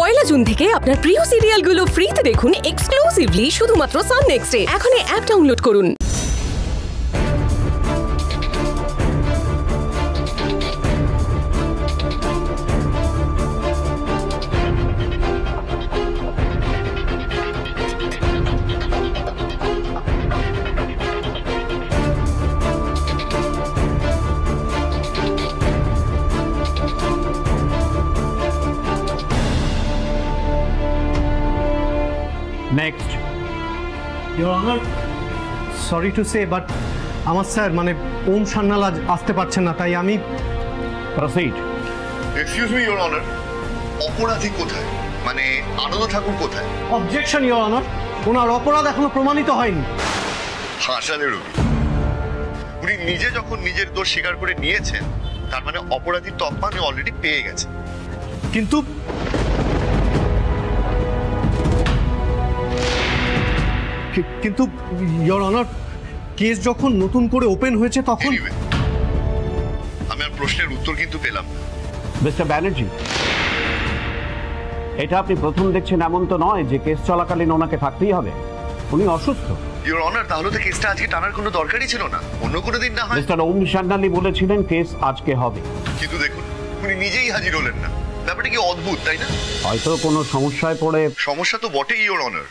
পয়লা June থেকে আপনার প্রিয় সিরিয়ালগুলো ফ্রিতে দেখুন এক্সক্লুসিভলি শুধুমাত্র সান নেক্সটে। এখনই অ্যাপ ডাউনলোড করুন। Next. Your Honor, sorry to say, but আমার স্যার মানে ওম সান্যাল আজ আসতে পারছেন না, তাই আমি Proceed. Excuse me your honour, অপরাধী কোথায়? মানে আনন্দ ঠাকুর কোথায়? অবজেকশন ইওর অনার, ওনার অপরাধ এখনো প্রমাণিত হয়নি। হাসালে রবি, উনি নিজে যখন নিজের দোষ স্বীকার করে নিয়েছেন, তার মানে অপরাধীর তকমা উনি অলরেডি পেয়ে গেছেন। কিন্তু ইওর অনার, কেস যখন নতুন করে ওপেন হয়েছে তখন আমি আর প্রশ্নের উত্তর কিন্তু পেলাম না। মিস্টার ব্যানার্জি, এটা আপনি প্রথম দেখছেন এমন তো নয় যে কেস চলাকালীন ওনাকে থাকতেই হবে। উনি অসুস্থ। ইওর অনার, তাহলে তো কেসটা আজকে টানার কোনো দরকারই ছিল না, অন্য কোনো দিন না হয়। মিস্টার ওম সান্যালি বলেছিলেন কেস আজকে হবে, কিন্তু দেখুন উনি নিজেই হাজির হলেন না। ব্যাপারটা কি অদ্ভুত, তাই না? হয়তো কোনো সমস্যায় পড়ে। সমস্যা তো বটেই ইওর অনার।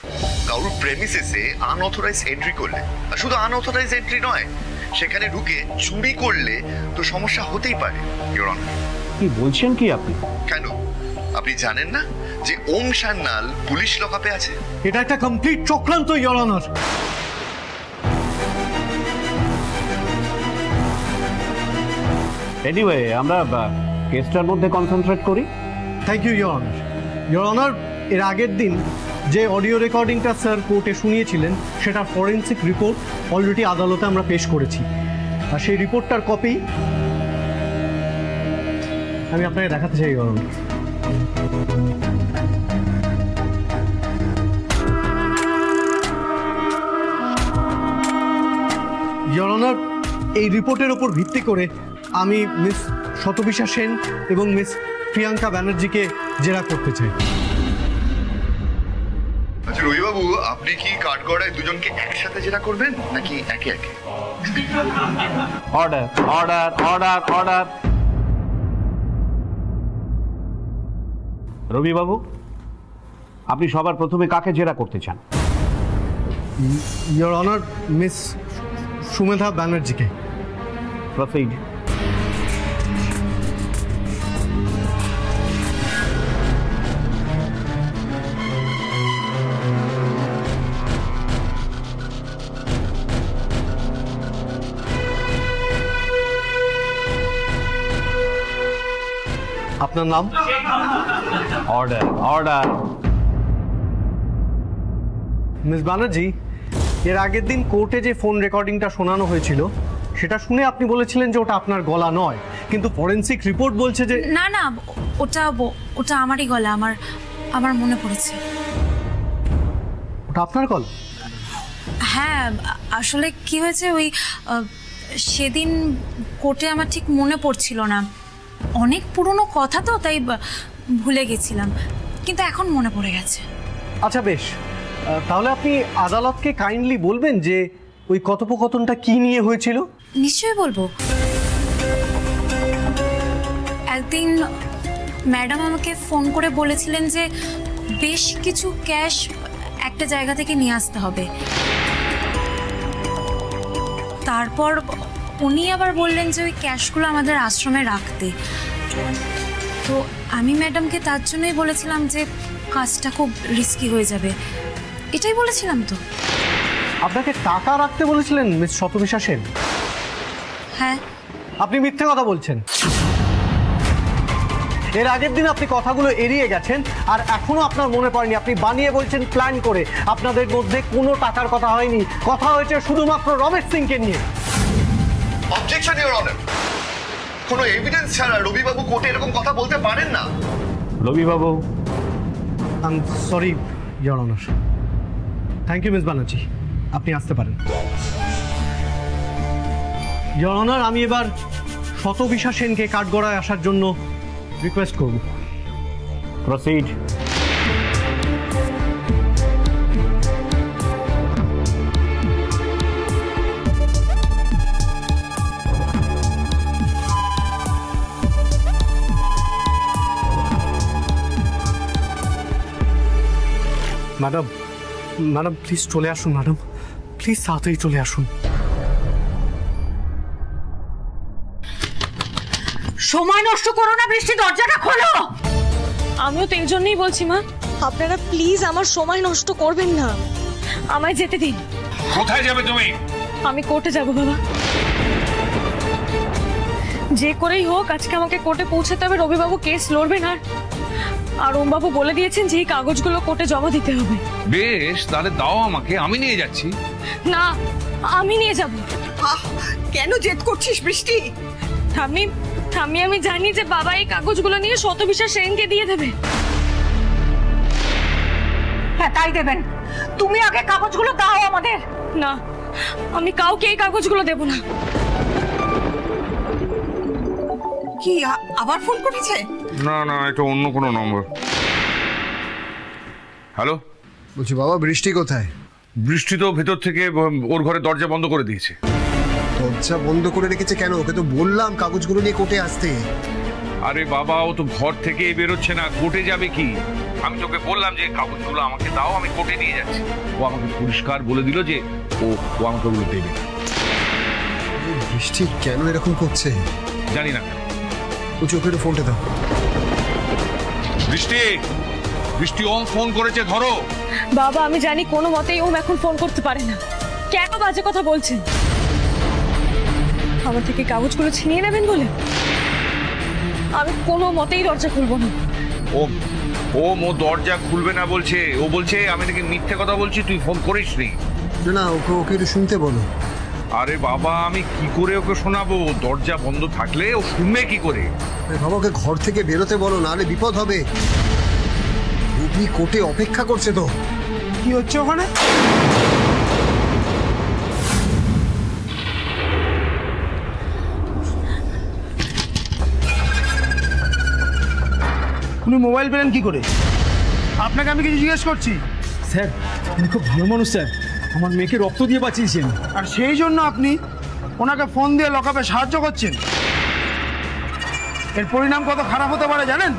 কারোর প্রেমিসেসে আনঅথরাইজ এন্ট্রি করলে, আর শুধু আনঅথরাইজ এন্ট্রি নয়, সেখানে ঢুকে চুরি করলে তো সমস্যা হতেই পারে ইওর অনার। কি বলছেন কি আপনি? কেন, আপনি জানেন না যে ওম সান্যাল পুলিশ লকআপে আছে? এটা একটা কমপ্লিট চক্রান্ত ইওর অনার। এনিওয়ে, আমরা কেসটার মধ্যে কনসেন্ট্রেট করি। Thank you your honour. Your honour, এর আগের দিন যে অডিও রেকর্ডিংটা স্যার কোর্টে শুনিয়েছিলেন, সেটা ফরেন্সিক রিপোর্ট অলরেডি আদালতে আমরা পেশ করেছি, আর সেই রিপোর্টটার কপি আমি আপনাকে দেখাতে চাই ইওর অনার। ইওর অনার, এই রিপোর্টের ওপর ভিত্তি করে আমি মিস শতবিশা সেন এবং মিস প্রিয়াঙ্কা ব্যানার্জিকে জেরা করতে চাই। আচ্ছা রবিবাবু, আপনি কি কাঠগড়ায় দুজনকে একসাথে জেরা করবেন নাকি একে একে? Order, order, order, order. রবিবাবু, আপনি সবার প্রথমে কাকে জেরা করতে চান? ইওর অনার, মিস সুমেধা ব্যানার্জিকে। প্রসিড। আপনার নাম? Order, order. মিস ব্যানার্জি, এর আগের দিন কোর্টে যে ফোন রেকর্ডিংটা শোনানো হয়েছিল, সেটা শুনে আপনি বলেছিলেন যে ওটা আপনার গলা নয়, কিন্তু ফরেন্সিক রিপোর্ট বলছে যে না না, ওটা আমারই গলা। আমার মনে পড়েছে ওটা আপনার গলা। হ্যাঁ, আসলে কি হয়েছে, ওই সেদিন কোর্টে আমার ঠিক মনে পড়ছিল না, অনেক পুরনো কথা তো, তাই ভুলে গেছিলাম, কিন্তু এখন মনে পড়ে গেছে। আচ্ছা বেশ, তাহলে আপনি আদালতকে কাইন্ডলি বলবেন যে ওই কথোপকথনটা কি নিয়ে হয়েছিল? নিশ্চয়ই বলবো। একদিন ম্যাডাম আমাকে ফোন করে বলেছিলেন যে বেশ কিছু ক্যাশ একটা জায়গা থেকে নিয়ে আসতে হবে। তারপর উনি আবার বললেন যে ওই ক্যাশগুলো আমাদের আশ্রমে রাখতে। তো আমি ম্যাডামকে তার জন্যই বলেছিলাম যে কাজটা খুব রিস্কি হয়ে যাবে, এটাই বলেছিলাম। তো আপনাকে টাকা রাখতে বলেছিলেন মিস শতবিশা সেন? হ্যাঁ। আপনি মিথ্যে কথা বলছেন। এর আগের দিন আপনি কথাগুলো এড়িয়ে গেছেন, আর এখনো আপনার মনে পড়েনি। আপনি বানিয়ে বলছেন প্ল্যান করে। আপনাদের মধ্যে কোনো টাকার কথা হয়নি, কথা হয়েছে শুধুমাত্র রমেশ সিংকে নিয়ে। অবজেকশন ইওর অনার, কোনো এভিডেন্স ছাড়া রবিবাবু কোর্টে এরকম কথা বলতে পারেন না। রবিবাবু, I am sorry your honour. Thank you miss Banerjee, আপনি আসতে পারেন। ইওর অনার, আমি এবার শতবিশা সেনকে কাঠগড়ায় আসার জন্য রিকোয়েস্ট করব। প্রসিড। ম্যাডাম ম্যাডাম প্লিজ চলে আসুন, ম্যাডাম প্লিজ তাড়াতাড়ি চলে আসুন। সময় নষ্ট করো না বৃষ্টি, দরজাটা খোলো। আমিও তো এই জন্যই বলছি মা, আপনারা প্লিজ আমার সময় নষ্ট করবেন না, আমায় যেতে দিন। কোথায় যাবে তুমি? আমি কোর্টে যাব বাবা, যে করেই হোক আজকে আমাকে কোর্টে পৌঁছাতে হবে। রবিবাবু কেস লড়বেন আর ওমবাবু বলে দিয়েছেন যে এই কাগজগুলো কোর্টে জমা দিতে হবে। বেশ, তাহলে দাও আমাকে, আমি নিয়ে যাচ্ছি। না, আমি নিয়ে যাব। কেন জেদ করছিস বৃষ্টি? ঠাম্মি আমি জানি যে বাবা এই কাগজগুলো নিয়ে শতবিশ্বাস সেনকে দিয়ে দেবে। হ্যাঁ তাই দেবেন, তুমি আগে কাগজগুলো দাও আমাদের। না, আমি কাউকে এই কাগজগুলো দেব না। কি আবার ফোন করেছে? না না, এটা অন্য কোনো নম্বর। হ্যালো, বলছি বাবা বৃষ্টি কোথায়? বৃষ্টি তো ভেতর থেকে ওর ঘরে দরজা বন্ধ করে দিয়েছে। দরজা বন্ধ করে রেখেছে কেন? ওকে তো বললাম কাগজগুলো নিয়ে কোর্টে আসতে। আরে বাবা, ও তো ঘর থেকে বেরোচ্ছে না, কোর্টে যাবে কি? আমি তোকে বললাম যে কাগজগুলো আমাকে দাও, আমি কোর্টে নিয়ে যাচ্ছি। ও আমাকে পরিষ্কার বলে দিল যে ও আমাকে ওগুলো দেবে। বৃষ্টি কেন এরকম করছে জানি না। ও চোখের ফোনটা দাও। বৃষ্টি, বৃষ্টি ওম ফোন করেছে, ধরো। বাবা আমি জানি কোনো মতেই ওম এখন ফোন করতে পারে না। কেন বাজে কথা বলছেন? আমার থেকে কাগজগুলো ছিনিয়ে নেবেন বলে? আমি কোনো মতেই দরজা খুলবো না। ও দরজা খুলবে না বলছে। ও বলছে আমি নাকি মিথ্যে কথা বলছি, তুই ফোন করিস নি। না ওকে একটু শুনতে বলো। আরে বাবা, আমি কি করে ওকে শোনাবো? দরজা বন্ধ থাকলে ও শুনবে কি করে? বাবা ওকে ঘর থেকে বেরোতে বলো, নাহলে বিপদ হবে। রুবি কোর্টে অপেক্ষা করছে তো। কি হচ্ছে ওখানে? উনি মোবাইল পেলেন কি করে? আপনাকে আমি কিছু জিজ্ঞেস করছি। স্যার উনি খুব ভালো মানুষ স্যার, আমার মেয়েকে রক্ত দিয়ে বাঁচিয়েছেন। আর সেই জন্য আপনি ওনাকে ফোন দিয়ে লকআপে সাহায্য করছেন। এর পরিণাম কত খারাপ হতে পারে জানেন?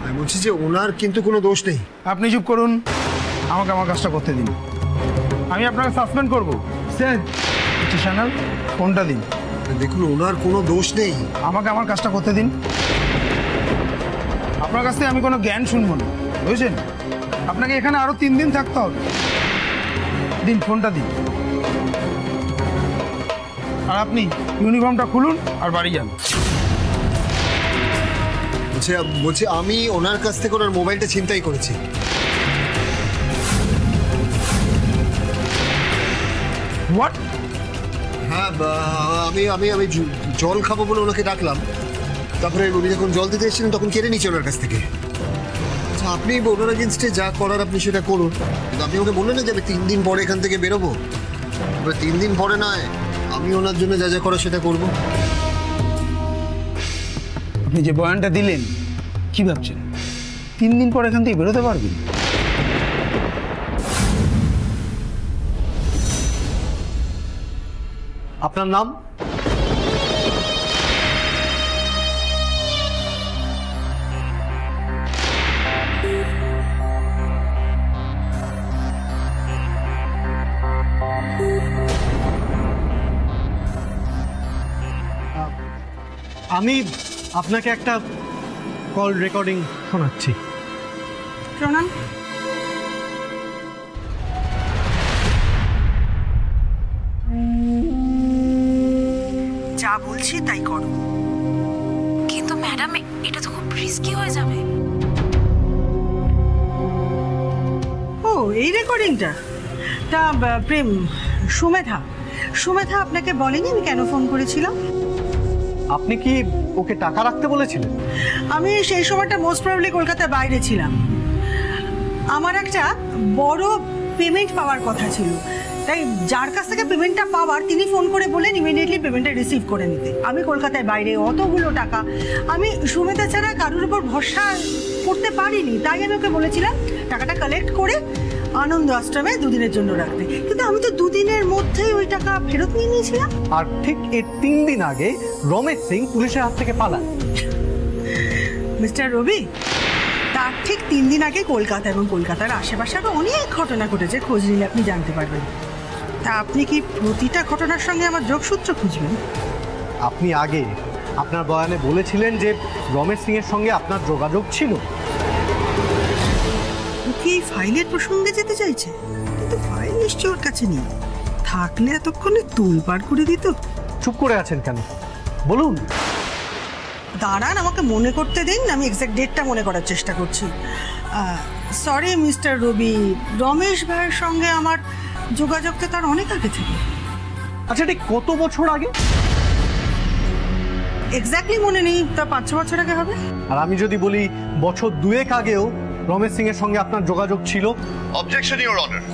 আমি বলছি যে ওনার কিন্তু কোনো দোষ নেই। আপনি চুপ করুন, আমাকে আমার কাজটা করতে দিন। আমি আপনাকে সাসপেন্ড করবো। স্যার স্টেশনার ফোনটা দিন। দেখুন ওনার কোনো দোষ নেই, আমাকে আমার কাজটা করতে দিন। আপনার কাছ থেকে আমি কোনো জ্ঞান শুনবো না, বুঝছেন? আপনাকে এখানে আরো 3 দিন থাকতে হবে। দিন ফোনটা দিন। আর আপনি ইউনিফর্মটা খুলুন আর বাড়ি যান। বলছি আমি ওনার কাছ থেকে ওনার মোবাইলটা ছিনতাই করেছি। হোয়াট? হ্যাঁ আমি আমি আমি জল খাবো বলে ওনাকে ডাকলাম, তারপরে উনি যখন জল দিতে এসেছিলেন তখন কেড়ে নিচ্ছে ওনার কাছ থেকে। আচ্ছা আপনি ওনার এগেনস্টে যা করার আপনি সেটা করুন, কিন্তু আপনি ওকে বললেন না যে আমি 3 দিন পরে এখান থেকে বেরোবো। 3 দিন পরে নয়, আমি ওনার জন্য যা যা করা সেটা করবো। আপনি যে বয়ানটা দিলেন কি ভাবছেন 3 দিন পর এখান থেকে বেরোতে পারবেন? আপনার নাম? আমি আপনাকে একটা কল রেকর্ডিং শোনাচ্ছি। প্রণাম। যা বলছি তাই করো। কিন্তু ম্যাডাম এটা তো খুব রিস্কি হয়ে যাবে। ও এই রেকর্ডিংটা? তা প্রেম, সুমেধা আপনাকে বলেনি আমি কেন ফোন করেছিলাম? আপনি কি ওকে টাকা রাখতে বলেছিলেন? আমি সেই সময়টা মোস্ট প্রবাবলি কলকাতার বাইরে ছিলাম। আমার একটা বড় পেমেন্ট পাওয়ার কথা ছিল, তাই যার কাছ থেকে পেমেন্টটা পাওয়ার তিনি ফোন করে বলেন ইমিডিয়েটলি পেমেন্টটা রিসিভ করে নিতে। আমি কলকাতায় বাইরে, অতগুলো টাকা আমি সুমেধা ছাড়া কারোর উপর ভরসা করতে পারিনি, তাই আমি ওকে বলেছিলাম টাকাটা কালেক্ট করে আনন্দ আশ্রমে 2 দিনের জন্য রাখতে। কিন্তু আমি তো 2 দিনের মধ্যেই ওই টাকা ফেরত নিয়ে নিয়েছিলাম। আর ঠিক এর 3 দিন আগে রমেশ সিং পুলিশের হাত থেকে পালান। মিস্টার রবি, তার ঠিক 3 দিন আগে কলকাতা এবং কলকাতার আশেপাশে আরো অনেক ঘটনা ঘটেছে, খোঁজ নিলে আপনি জানতে পারবেন। তা আপনি কি প্রতিটা ঘটনার সঙ্গে আমার যোগসূত্র খুঁজবেন? আপনি আগে আপনার বয়ানে বলেছিলেন যে রমেশ সিং এর সঙ্গে আপনার যোগাযোগ ছিল। ও কি এই ফাইলের প্রসঙ্গে যেতে চাইছে? কিন্তু ফাইল নিশ্চয় ওর কাছে নেই, থাকলে এতক্ষণে তোলপাড় করে দিত। চুপ করে আছেন কেন, বলুন। দাঁড়ান, আমাকে মনে করতে দিন, আমি এক্সাক্ট ডেটটা মনে করার চেষ্টা করছি। সরি মিস্টার রবি, রমেশ ভাইয়ের সঙ্গে আমার যোগাযোগ তো তার অনেক আগে থেকে। আচ্ছা, ঠিক কত বছর আগে? এক্স্যাক্টলি মনে নেই, তা 5-6 বছর আগে হবে। আর আমি যদি বলি বছর 2 আগেও রমেশ সিং এর সঙ্গে আপনার যোগাযোগ ছিল? Objection your honour.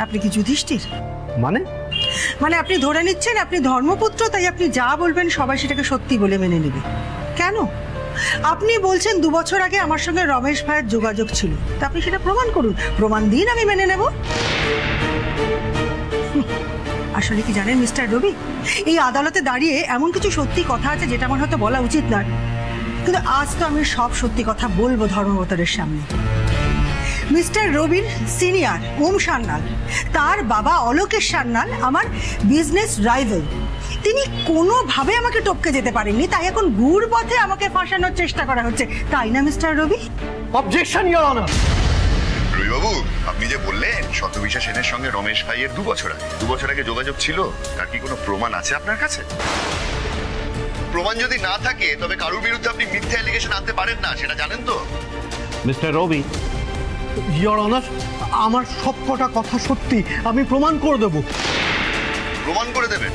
আপনি কি যুধিষ্ঠির? মানে আপনি ধরে নিচ্ছেন আপনি ধর্মপুত্র, তাই আপনি যা বলবেন সবাই সেটাকে সত্যি বলে মেনে নেবে। কেন? আপনি বলছেন 2 বছর আগে আমার সঙ্গে রমেশ ভাইয়ের যোগাযোগ ছিল, তা আপনি সেটা প্রমাণ করুন, প্রমাণ দিন, আমি মেনে নেব। আসলে কি জানেন মিস্টার রবি, এই আদালতে দাঁড়িয়ে এমন কিছু সত্যি কথা আছে যেটা আমার হয়তো বলা উচিত নয়, কিন্তু আজ তো আমি সব সত্যি কথা বলবো ধর্মাবতারের সামনে। মিস্টার রবির সিনিয়র ওম সান্যাল, তার বাবা অলোকেশ সান্যাল আমার বিজনেস রাইভাল। তিনি কোনোভাবে আমাকে টপকে যেতে পারেননি, তাই এখন গুড় পথে আমাকে ফাঁসানোর চেষ্টা করা হচ্ছে, তাই না mister Rabi? Objection your honour. রবিবাবু, আপনি যে বললেন শতবিশা সেনের সঙ্গে রমেশ ভাইয়ের 2 বছর আগে যোগাযোগ ছিল, তার কি কোনো প্রমাণ আছে আপনার কাছে? প্রমাণ যদি না থাকে তবে কারোর বিরুদ্ধে আপনি মিথ্যা অ্যালিগেশন আনতে পারেন না, সেটা জানেন তো? মিস্টার রবি, ইওর অনার, আমার সব কটা কথা সত্যি, আমি প্রমাণ করে দেব। প্রমাণ করে দেবেন?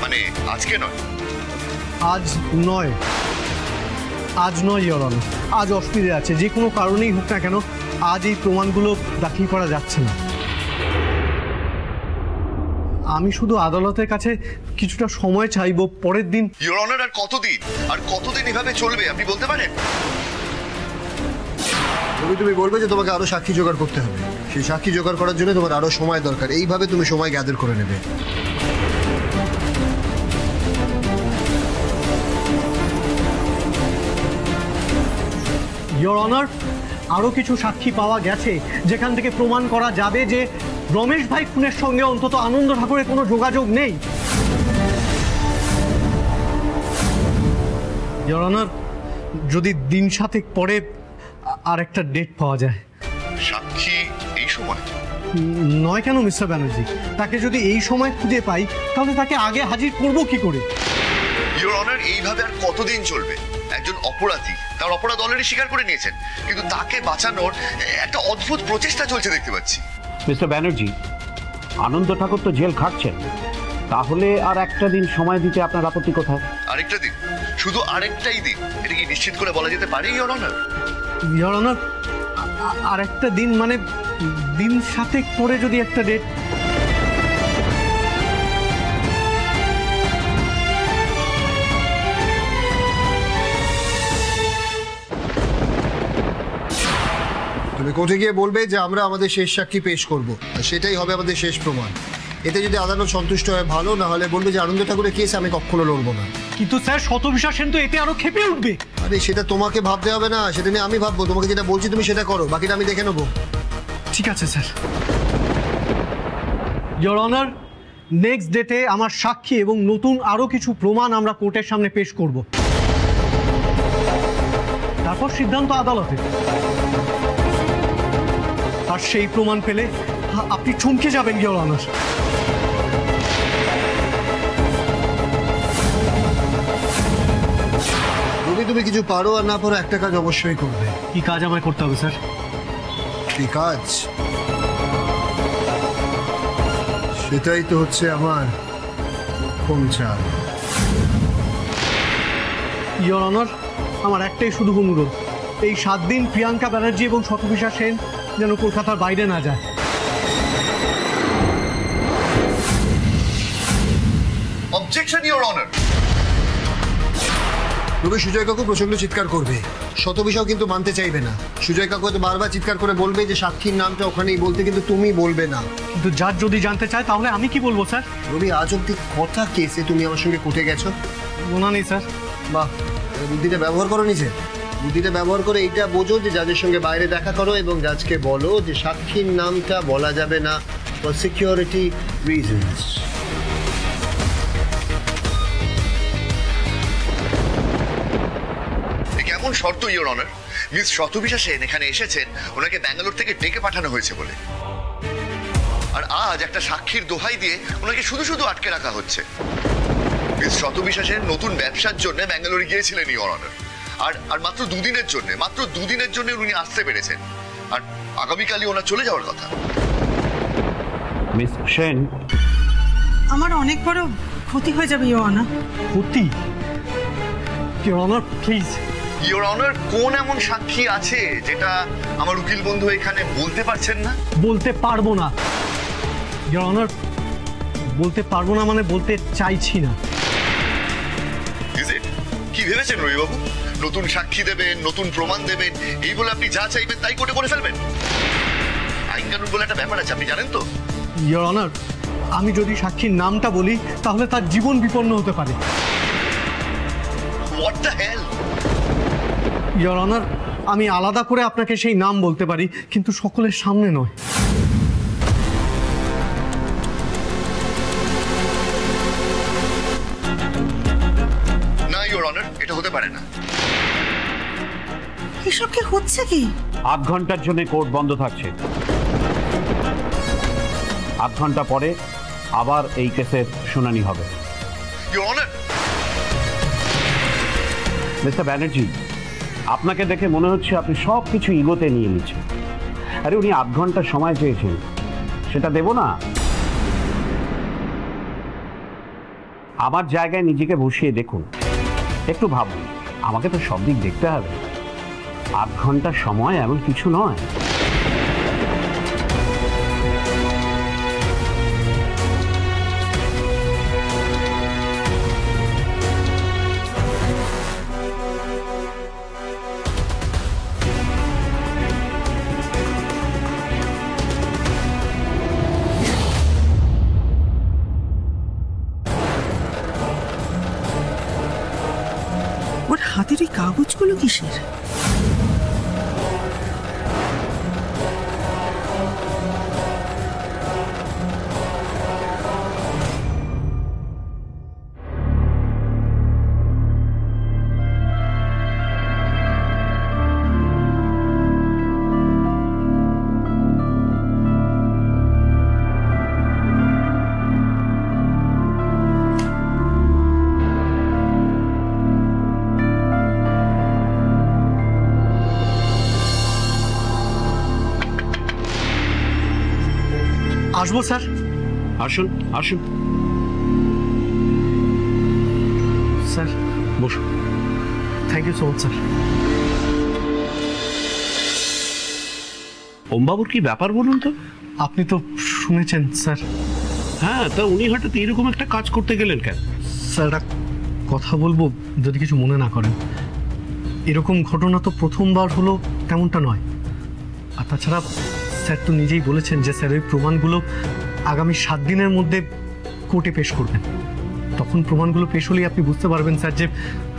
মানে আজকে নয়? আজ নয় ইওর অনার, আজ অসুবিধা আছে, যে কোনো কারণেই হোক না কেন আজ এই প্রমাণগুলো দাখিল করা যাচ্ছে না। আমি শুধু আদালতের কাছে কিছুটা সময় চাইবো, পরের দিন। ইওর অনার, আর কতদিন এভাবে চলবে আপনি বলতে পারেন? তুমি বলবে যে তোমাকে আরো সাক্ষী জোগাড় করতে হবে, সেই সাক্ষী জোগাড় করার জন্য তোমার আরো সময় দরকার, এইভাবে তুমি সময় গ্যাদার করে নেবে। ইওর অনার, আরো কিছু সাক্ষী পাওয়া গেছে যেখান থেকে প্রমাণ করা যাবে যে রমেশ ভাই খুনের সঙ্গে অন্তত আনন্দ ঠাকুরের কোনো যোগাযোগ নেই। ইওর অনার, যদি দিন 7 পরে আর একটা ডেট পাওয়া যায়। সাক্ষী এই সময় নয় কেন মিস্টার ব্যানার্জি, তাকে যদি এই সময় খুঁজে পাই তাহলে তাকে আগে হাজির করব কি করে? ইওর অনার, এইভাবে আর কতদিন চলবে? একজন অপরাধী তার অপরাধ অলরেডি স্বীকার করে নিয়েছেন, কিন্তু তাকে বাঁচানোর একটা অদ্ভুত প্রচেষ্টা চলছে দেখতে পাচ্ছি। মিস্টার ব্যানার্জি, আনন্দ ঠাকুর তো জেল খাটছেন, তাহলে আর একটা দিন সময় দিতে আপনার আপত্তি কোথায়? আরেকটা দিন? শুধু আরেকটাই দিন? এটা কি নিশ্চিত করে বলা যেতে পারে ইওর অনার? ইওর অনার, আর একটা দিন মানে দিন 7 পরে যদি একটা ডেট। তুমি কোর্টে গিয়ে বলবে যে আমরা আমাদের শেষ সাক্ষী পেশ করব, আর সেটাই হবে আমাদের শেষ প্রমাণ। এতে যদি আদালত সন্তুষ্ট হয় ভালো, না হলে বলবে যে আনন্দ ঠাকুরের কেস আমি কখনো লড়বো না। কিন্তু স্যার, শতবিশা সেন তো এতে আরো খেপে উঠবে। আরে সেটা তোমাকে ভাবতে হবে না, সেটা নিয়ে আমি ভাববো। তোমাকে যেটা বলছি তুমি সেটা করো, বাকিটা আমি দেখে নেবো। ঠিক আছে স্যার। ইওর অনার, নেক্সট ডেটে আমার সাক্ষী এবং নতুন আরো কিছু প্রমাণ আমরা কোর্টের সামনে পেশ করব, তারপর সিদ্ধান্ত আদালতে। আর সেই প্রমাণ পেলে আপনি চমকে যাবেন ইওর অনার। তুমি কিছু পারো আর না পারো, একটা কাজ অবশ্যই করবে। কি কাজ আমায় করতে হবে স্যার? কি কাজ? সেটাই তো হচ্ছে আমার কোন চাল। ইওর অনার, আমার একটাই শুধু অনুরোধ, এই 7 দিন প্রিয়াঙ্কা ব্যানার্জি এবং শতবিশা সেন যেন কলকাতার বাইরে না যায়। Objection your honour. Rabi Sujoy কাকু প্রচন্ড চিৎকার করবে, শতবিশাও কিন্তু মানতে চাইবে না। সুজয় কাকু তো বারবার চিৎকার করে বলবে যে সাক্ষীর নামটা ওখানেই বলতে, কিন্তু তুমি বলবে না। কিন্তু যার যদি জানতে চায় তাহলে আমি কি বলবো স্যার? রবি, আজ অব্দি কটা কেসে তুমি আমার সঙ্গে কোর্টে গেছো? মনে নেই স্যার। বাহ, বুদ্ধিটা ব্যবহার করো নিজে। বুদ্ধিটা ব্যবহার করে এইটা বোঝো যে জাজের সঙ্গে বাইরে দেখা করো এবং জাজকে বলো যে সাক্ষীর নামটা বলা যাবে না ফর সিকিউরিটি রিজনস। কেমন শর্ত ইওর অনার? মিস শতবিশা সেন এখানে এসেছেন ওনাকে ব্যাঙ্গালোর থেকে ডেকে পাঠানো হয়েছে বলে, আর আজ একটা সাক্ষীর দোহাই দিয়ে ওনাকে শুধু শুধু আটকে রাখা হচ্ছে। মিস শতবিশা সেন নতুন ব্যবসার জন্য ব্যাঙ্গালোরে গিয়েছিলেন ইওর অনার, আর মাত্র দুদিনের জন্য উনি আসতে পেরেছেন, আর আগামীকালই ওনার চলে যাওয়ার কথা। মিস সেন, আমার অনেক বড় ক্ষতি হয়ে যাবে ইওর অনার। ক্ষতি? Your honour please. Your honour, কোন এমন সাক্ষী আছে যেটা আমার উকিল বন্ধু এখানে বলতে পারছেন না? বলতে পারবো না ইওর অনার, বলতে পারবো না মানে বলতে চাইছি না। কি ভেবেছেন রবিবাবু? নতুন সাক্ষী দেবেন, নতুন প্রমাণ দেবেন, এই বলে আপনি যা চাইবেন তাই কোর্টে করে ফেলবেন? আইন কানুন বলে একটা ব্যাপার আছে, আপনি জানেন তো? ইওর অনার, আমি যদি সাক্ষীর নামটা বলি তাহলে তার জীবন বিপন্ন হতে পারে। What the hell? Your honour, আমি আলাদা করে আপনাকে সেই নাম বলতে পারি, কিন্তু সকলের সামনে নয়। না ইওর অনার, এটা হতে পারে না। এসব কি হচ্ছে কি? 8 ঘন্টার জন্য কোর্ট বন্ধ থাকছে। 8 ঘন্টা পরে আবার এই কেসের শুনানি হবে। ইওর অনার, মিস্টার ব্যানার্জি, আপনাকে দেখে মনে হচ্ছে আপনি সব কিছু ইগোতে নিয়ে নিচ্ছেন। আরে উনি 8 ঘন্টা সময় চেয়েছেন, সেটা দেব না? আমার জায়গায় নিজেকে বসিয়ে দেখুন, একটু ভাবুন। আমাকে তো সব দিক দেখতে হবে। 8 ঘন্টার সময় এমন কিছু নয়। ওর হাতের এই কাগজগুলো কিসের? আসবো স্যার? আসুন আসুন স্যার। বসুন। Thank you so much sir. ওমবাবুর কি ব্যাপার বলুন তো? আপনি তো শুনেছেন স্যার। হ্যাঁ, তা উনি হঠাৎ এরকম একটা কাজ করতে গেলেন কেন? স্যার, একটা কথা বলবো যদি কিছু মনে না করেন। এরকম ঘটনা তো প্রথমবার হলো তেমনটা নয়। আর তাছাড়া স্যার তো নিজেই বলেছেন যে স্যার ওই প্রমাণগুলো আগামী 7 দিনের মধ্যে কোর্টে পেশ করবেন। তখন প্রমাণগুলো পেশ হলেই আপনি বুঝতে পারবেন স্যার যে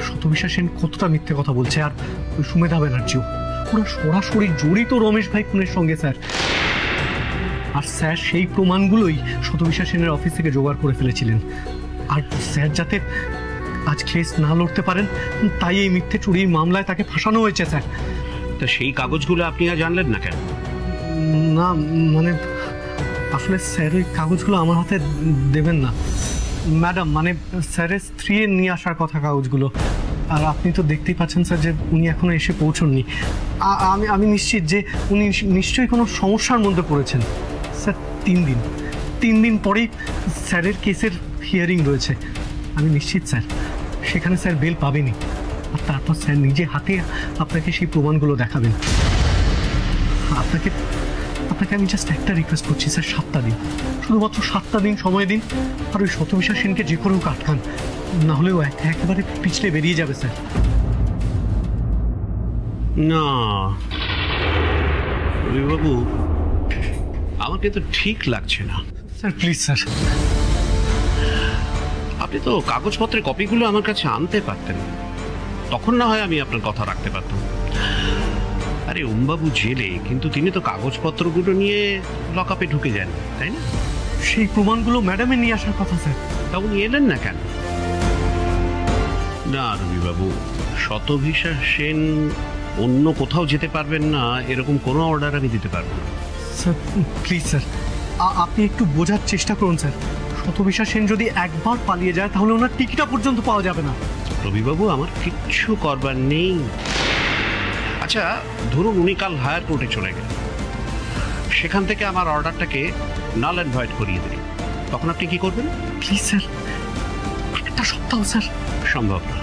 শতবিশা সেন কতটা মিথ্যে কথা বলছে। আর ওই সুমেধা ব্যানার্জিও ওরা সরাসরি জড়িত রমেশ ভাই খুনের সঙ্গে স্যার। আর স্যার সেই প্রমাণগুলোই শতবিশা সেনের অফিস থেকে জোগাড় করে ফেলেছিলেন। আর স্যার যাতে আজ কেস না লড়তে পারেন তাই এই মিথ্যে চুরির মামলায় তাকে ফাঁসানো হয়েছে স্যার। তা সেই কাগজগুলো আপনি আর জানলেন না কেন? না মানে আসলে স্যার ওই কাগজগুলো আমার হাতে দেবেন না ম্যাডাম। মানে স্যারের স্ত্রীর নিয়ে আসার কথা কাগজগুলো। আর আপনি তো দেখতেই পাচ্ছেন স্যার যে উনি এখনো এসে পৌঁছননি। আমি নিশ্চিত যে উনি নিশ্চয়ই কোনো সমস্যার মধ্যে পড়েছেন স্যার। 3 দিন পরেই স্যারের কেসের হিয়ারিং রয়েছে। আমি নিশ্চিত স্যার সেখানে স্যার বেল পাবেনই। আর তারপর স্যার নিজে হাতে আপনাকে সেই প্রমাণগুলো দেখাবেন। আপনাকে আমি জাস্ট একটা রিকোয়েস্ট করছি স্যার, 7টা দিন, শুধুমাত্র 7টা দিন সময় দিন। আর ওই শতবিশা সেনকে যে করে হোক আটকান। না হলেও একেবারে পিছলে বেরিয়ে যাবে স্যার। না রবিবাবু, আমাকে তো ঠিক লাগছে না। Sir please sir. আপনি তো কাগজপত্রের কপিগুলো আমার কাছে আনতে পারতেন, তখন না হয় আমি আপনার কথা রাখতে পারতাম। আরে ওমবাবু জেলে, কিন্তু তিনি তো কাগজপত্রগুলো নিয়ে লকআপে ঢুকে যান, তাই না? সেই প্রমাণগুলো ম্যাডামের নিয়ে আসার কথা স্যার। তা উনি এলেন না কেন? না রবিবাবু, শতভিসা সেন অন্য কোথাও যেতে পারবেন না এরকম কোনো অর্ডার আমি দিতে পারবো না। স্যার প্লিজ স্যার, আপনি একটু বোঝার চেষ্টা করুন স্যার। শতভিসা সেন যদি একবার পালিয়ে যায় তাহলে ওনার টিকিটটা পর্যন্ত পাওয়া যাবে না। রবিবাবু, আমার কিচ্ছু করবার নেই। আচ্ছা ধরুন উনি কাল হায়ার কোর্টে চলে গেলেন, সেখান থেকে আমার অর্ডারটাকে নাল অ্যান্ড ভয়েড করিয়ে দিলেন, তখন আপনি কি করবেন? প্লিজ স্যার, একটা সপ্তাহ স্যার। সম্ভব না।